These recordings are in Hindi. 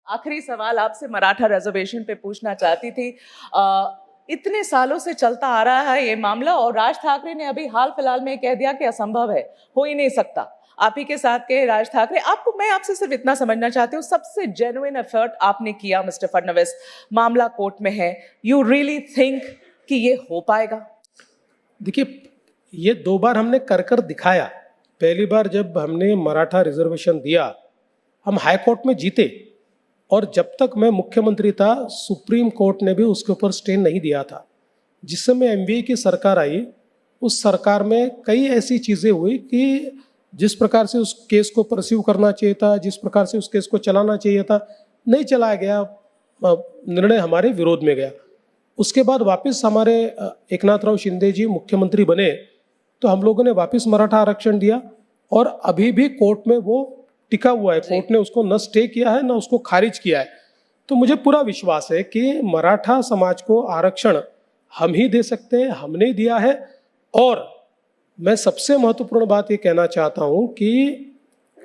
आखिरी सवाल आपसे मराठा रिजर्वेशन पे पूछना चाहती थी। इतने सालों से चलता आ रहा है ये मामला और राज ठाकरे ने अभी हाल फिलहाल में कह दिया कि असंभव है, हो ही नहीं सकता। आप ही के साथ के राज ठाकरे, मैं आपसे सिर्फ इतना समझना चाहती हूँ, सबसे जेन्युइन एफर्ट आपने किया मिस्टर फडणवीस, मामला कोर्ट में है, यू रियली थिंक कि ये हो पाएगा? देखिए, ये 2 बार हमने कर दिखाया। पहली बार जब हमने मराठा रिजर्वेशन दिया, हम हाई कोर्ट में जीते, और जब तक मैं मुख्यमंत्री था सुप्रीम कोर्ट ने भी उसके ऊपर स्टे नहीं दिया था। जिस समय एमवीए की सरकार आई, उस सरकार में कई ऐसी चीज़ें हुई कि जिस प्रकार से उस केस को परस्यू करना चाहिए था, जिस प्रकार से उस केस को चलाना चाहिए था, नहीं चलाया गया, निर्णय हमारे विरोध में गया। उसके बाद वापस हमारे एकनाथ राव शिंदे जी मुख्यमंत्री बने, तो हम लोगों ने वापस मराठा आरक्षण दिया, और अभी भी कोर्ट में वो टिका हुआ है। कोर्ट ने उसको न स्टे किया है, न उसको खारिज किया है। तो मुझे पूरा विश्वास है कि मराठा समाज को आरक्षण हम ही दे सकते हैं, हमने दिया है। और मैं सबसे महत्वपूर्ण बात ये कहना चाहता हूँ कि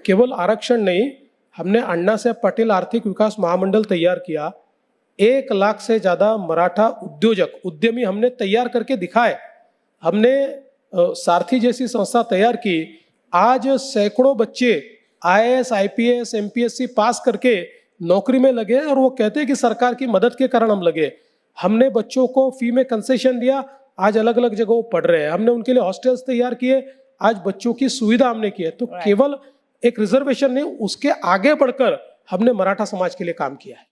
केवल आरक्षण नहीं, हमने अन्ना साहब पटेल आर्थिक विकास महामंडल तैयार किया। 1 लाख से ज़्यादा मराठा उद्यमी हमने तैयार करके दिखाए। हमने सारथी जैसी संस्था तैयार की। आज सैकड़ों बच्चे आईएएस, आईपीएस, एमपीएससी पास करके नौकरी में लगे, और वो कहते हैं कि सरकार की मदद के कारण हम लगे। हमने बच्चों को फी में कंसेशन दिया, आज अलग अलग जगहों पढ़ रहे हैं। हमने उनके लिए हॉस्टल्स तैयार किए, आज बच्चों की सुविधा हमने की है। तो केवल एक रिजर्वेशन नहीं, उसके आगे बढ़कर हमने मराठा समाज के लिए काम किया है।